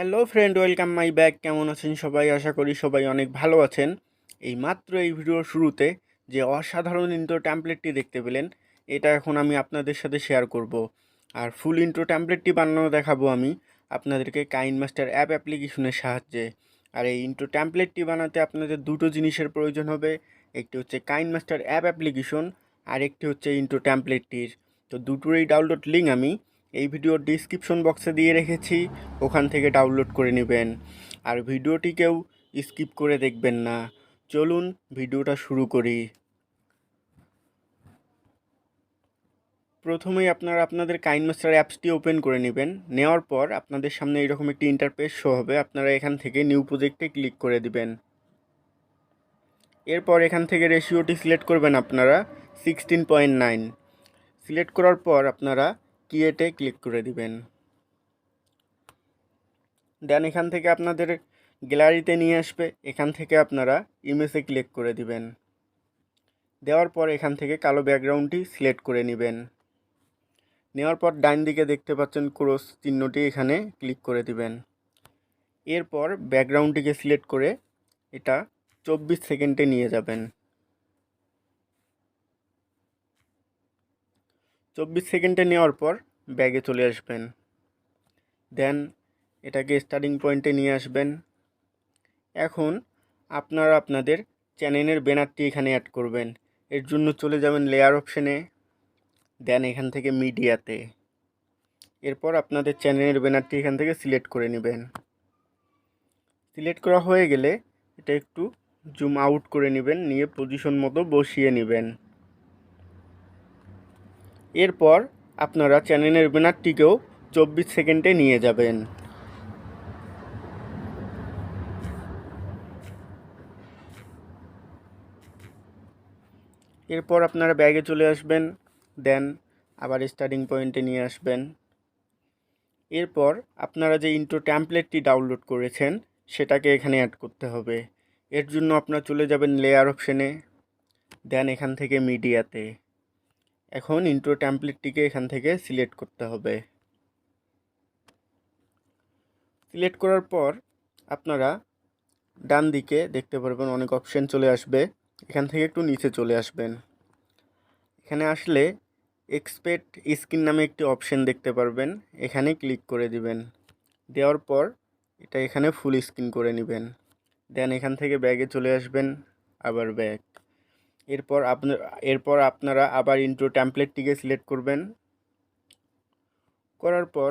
Hello friend, welcome my back. কেমন আছেন সবাই? আশা করি সবাই অনেক ভালো আছেন। এই ভিডিওর শুরুতে যে অসাধারণ ইন্ট্রো ট্যাম্পলেটটি দেখতে পেলেন, এটা এখন আমি আপনাদের সাথে শেয়ার করব। আর ফুল ইন্ট্রো ট্যাম্পলেটটি বানানো দেখাবো আমি আপনাদেরকে কাইনমাস্টার অ্যাপ্লিকেশনের সাহায্যে। আর এই ইন্ট্রো ট্যাম্পলেটটি বানাতে আপনাদের দুটো জিনিসের প্রয়োজন হবে। একটি হচ্ছে কাইনমাস্টার অ্যাপ্লিকেশন, আর একটি হচ্ছে ইন্ট্রো ট্যাম্পলেটটির। তো দুটোরই ডাউনলোড লিঙ্ক আমি এই ভিডিওর ডিসক্রিপশন বক্সে দিয়ে রেখেছি, ওখান থেকে ডাউনলোড করে নেবেন। আর ভিডিওটিকেও স্কিপ করে দেখবেন না। চলুন ভিডিওটা শুরু করি। প্রথমেই আপনারা আপনাদের কাইনমাস্টার অ্যাপসটি ওপেন করে নেবেন। নেওয়ার পর আপনাদের সামনে এরকম একটি ইন্টারফেস শো হবে। আপনারা এখান থেকে নিউ প্রজেক্টে ক্লিক করে দিবেন। এরপর এখান থেকে রেশিওটি সিলেক্ট করবেন আপনারা 16:9। সিলেক্ট করার পর আপনারা ক্রিয়েটে ক্লিক করে দিবেন। দেন এখান থেকে আপনাদের গ্যালারিতে নিয়ে আসবে। এখান থেকে আপনারা ইমেজে ক্লিক করে দিবেন। দেওয়ার পর এখান থেকে কালো ব্যাকগ্রাউন্ডটি সিলেক্ট করে নেবেন। নেওয়ার পর ডান দিকে দেখতে পাচ্ছেন ক্রস চিহ্নটি, এখানে ক্লিক করে দিবেন। এরপর ব্যাকগ্রাউন্ডটিকে সিলেক্ট করে এটা 24 সেকেন্ডে নিয়ে যাবেন। 24 সেকেন্ডে নেওয়ার পর ব্যাগে চলে আসবেন। দেন এটাকে স্টার্টিং পয়েন্টে নিয়ে আসবেন। এখন আপনারা আপনাদের চ্যানেলের ব্যানারটি এখানে অ্যাড করবেন। এর জন্য চলে যাবেন লেয়ার অপশানে, দেন এখান থেকে মিডিয়াতে। এরপর আপনাদের চ্যানেলের ব্যানারটি এখান থেকে সিলেক্ট করে নেবেন। সিলেক্ট করা হয়ে গেলে এটা একটু জুম আউট করে নেবেন, নিয়ে পজিশন মতো বসিয়ে নেবেন। এরপর আপনারা চ্যানেলের ব্যানারটিকেও 24 সেকেন্ডে নিয়ে যাবেন। এরপর আপনারা ব্যাগে চলে আসবেন, দেন আবার স্টার্টিং পয়েন্টে নিয়ে আসবেন। এরপর আপনারা যে ইন্ট্রো ট্যাম্পলেটটি ডাউনলোড করেছেন সেটাকে এখানে অ্যাড করতে হবে। এর জন্য আপনারা চলে যাবেন লেয়ার অপশানে, দেন এখান থেকে মিডিয়াতে। এখন ইন্ট্রো ট্যাম্পলেটটিকে এখান থেকে সিলেক্ট করতে হবে। সিলেক্ট করার পর আপনারা ডান দিকে দেখতে পারবেন অনেক অপশান চলে আসবে। এখান থেকে একটু নিচে চলে আসবেন। এখানে আসলে এক্সপেক্ট স্ক্রিন নামে একটি অপশান দেখতে পারবেন, এখানে ক্লিক করে দিবেন। দেওয়ার পর এটা এখানে ফুল স্ক্রিন করে নেবেন। দেন এখান থেকে ব্যাগে চলে আসবেন, আবার ব্যাগ। এরপর আপনারা আবার ইন্ট্রো ট্যাম্পলেটটিকে সিলেক্ট করবেন। করার পর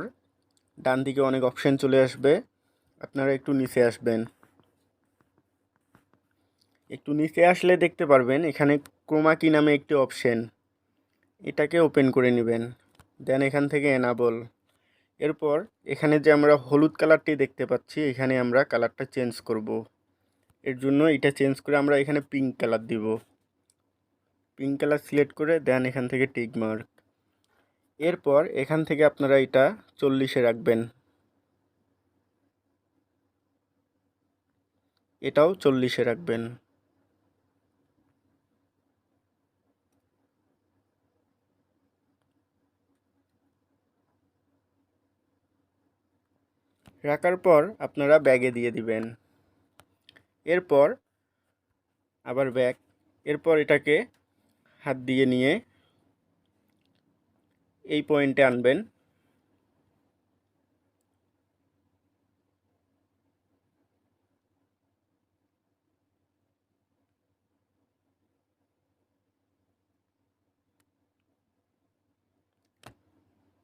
ডান দিকে অনেক অপশান চলে আসবে, আপনারা একটু নিচে আসবেন। একটু নিচে আসলে দেখতে পারবেন এখানে ক্রোমা কি নামে একটি অপশান, এটাকে ওপেন করে নেবেন। দেন এখান থেকে এনাবল। এরপর এখানে যে আমরা হলুদ কালারটি দেখতে পাচ্ছি, এখানে আমরা কালারটা চেঞ্জ করব। এর জন্য এটা চেঞ্জ করে আমরা এখানে পিঙ্ক কালার দিব। পিঙ্ক কালার সিলেক্ট করে দেন এখান থেকে টিক মার্ক। এরপর এখান থেকে আপনারা এটা 40-এ রাখবেন। এটাও 40-এ রাখবেন। রাখার পর আপনারা ব্যাগে দিয়ে দিবেন। এরপর আবার ব্যাগ। এরপর এটাকে হাত দিয়ে নিয়ে এই পয়েন্টে আনবেন।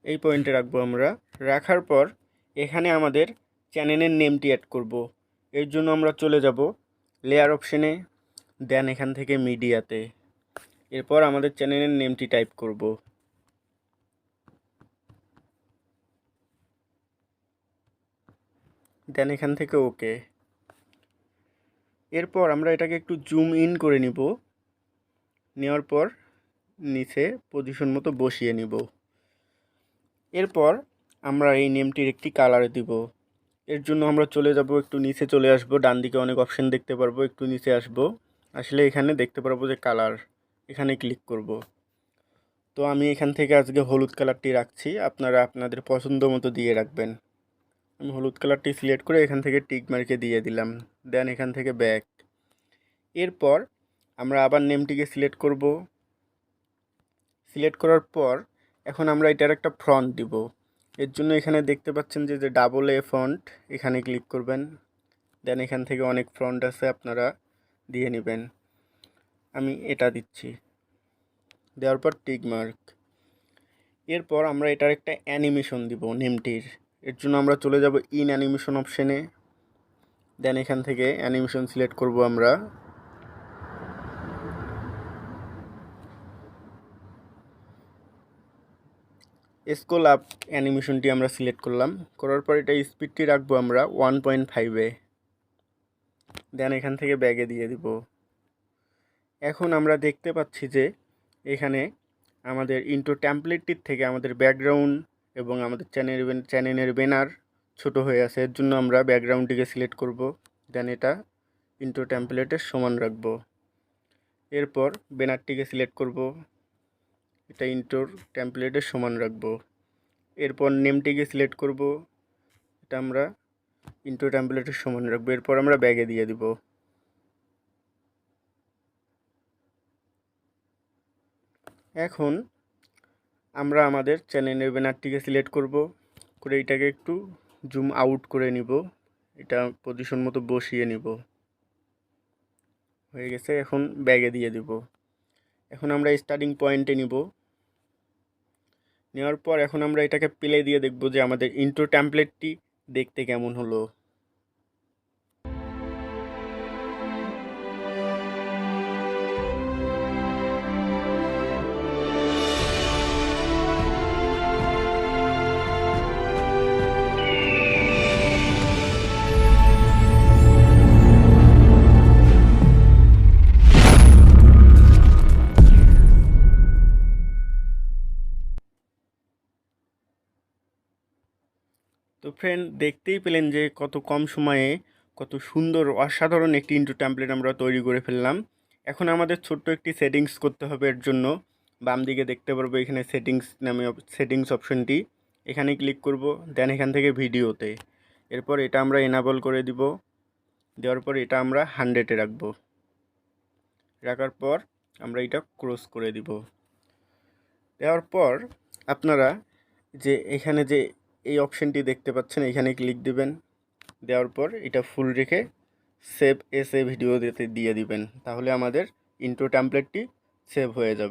এই পয়েন্টে রাখবো আমরা। রাখার পর এখানে আমাদের চ্যানেলের নেমটি অ্যাড করব। এর জন্য আমরা চলে যাব লেয়ার অপশানে, দেন এখান থেকে মিডিয়াতে। এরপর আমাদের চ্যানেলের নেমটি টাইপ করব। দেন এখান থেকে ওকে। এরপর আমরা এটাকে একটু জুম ইন করে নিব। নেওয়ার পর নিচে পজিশন মতো বসিয়ে নিব। এরপর আমরা এই নেমটির একটি কালার দিব। এর জন্য আমরা চলে যাব, একটু নিচে চলে আসব। ডান দিকে অনেক অপশান দেখতে পারবো, একটু নিচে আসব। আসলে এখানে দেখতে পারবো যে কালার, এখানে ক্লিক করব। তো আমি এখান থেকে আজকে হলুদ কালারটি রাখছি, আপনারা আপনাদের পছন্দ মতো দিয়ে রাখবেন। আমি হলুদ কালারটি সিলেক্ট করে এখান থেকে টিক মার্কে দিয়ে দিলাম, দেন এখান থেকে ব্যাক। এরপর আমরা আবার নেমটিকে সিলেক্ট করব। সিলেক্ট করার পর এখন আমরা এটার একটা ফন্ট দিব। এর জন্য এখানে দেখতে পাচ্ছেন যে ডাবল এ ফন্ট, এখানে ক্লিক করবেন। দেন এখান থেকে অনেক ফন্ট আছে, আপনারা দিয়ে নেবেন। আমি এটা দিচ্ছি, দেওয়ার পর টিক মার্ক। এরপর আমরা এটার একটা অ্যানিমেশন দিব নেমটির। এর জন্য আমরা চলে যাব ইন অ্যানিমেশন অপশানে। দেন এখান থেকে অ্যানিমেশন সিলেক্ট করব আমরা। স্ক্রল আপ অ্যানিমেশনটি আমরা সিলেক্ট করলাম, করার পর এটা স্পিডটি রাখবো আমরা 1.5-এ। দেন এখান থেকে ব্যাগে দিয়ে দিব। এখন আমরা দেখতে পাচ্ছি যে এখানে আমাদের ইন্ট্রো টেমপ্লেটটির থেকে আমাদের ব্যাকগ্রাউন্ড এবং আমাদের চ্যানেলের ব্যানার ছোট হয়ে আছে। এর জন্য আমরা ব্যাকগ্রাউন্ডটিকে সিলেক্ট করব। দেন এটা ইন্ট্রো টেমপ্লেটের সমান রাখব। এরপর ব্যানারটিকে সিলেক্ট করব, এটা ইন্ট্রোর টেমপ্লেটের সমান রাখব। এরপর নেমটিকে সিলেক্ট করব, এটা আমরা ইন্ট্রো টেমপ্লেটের সমান রাখবো। এরপর আমরা ব্যাগে দিয়ে দিব। এখন আমরা আমাদের চ্যানেলের ব্যানারটিকে সিলেক্ট করব, করে এটাকে একটু জুম আউট করে নিব, এটা পজিশন মতো বসিয়ে নিব। হয়ে গেছে, এখন ব্যাগে দিয়ে দিব। এখন আমরা স্টার্টিং পয়েন্টে নিব। নেওয়ার পর এখন আমরা এটাকে প্লে দিয়ে দেখব যে আমাদের ইন্ট্রো টেমপ্লেটটি দেখতে কেমন হলো। তো ফ্রেন্ড, দেখতেই পেলেন যে কত কম সময়ে কত সুন্দর অসাধারণ একটি ইন্ট্রো টেমপ্লেট আমরা তৈরি করে ফেললাম। এখন আমাদের ছোট্ট একটি সেটিংস করতে হবে। এর জন্য বাম দিকে দেখতে পারবো এখানে সেটিংস নামে সেটিংস অপশনটি, এখানে ক্লিক করব। দেন এখান থেকে ভিডিওতে, এরপর এটা আমরা এনাবল করে দিব। দেওয়ার পর এটা আমরা 100-এ রাখবো। রাখার পর আমরা এটা ক্রস করে দিব। দেওয়ার পর আপনারা যে এখানে যে এই অপশানটি দেখতে পাচ্ছেন, এখানে ক্লিক দিবেন। দেওয়ার পর এটা ফুল রেখে সেভ এস এ ভিডিও দিয়ে দিবেন, তাহলে আমাদের ইন্ট্রো টেমপ্লেটটি সেভ হয়ে যাবে।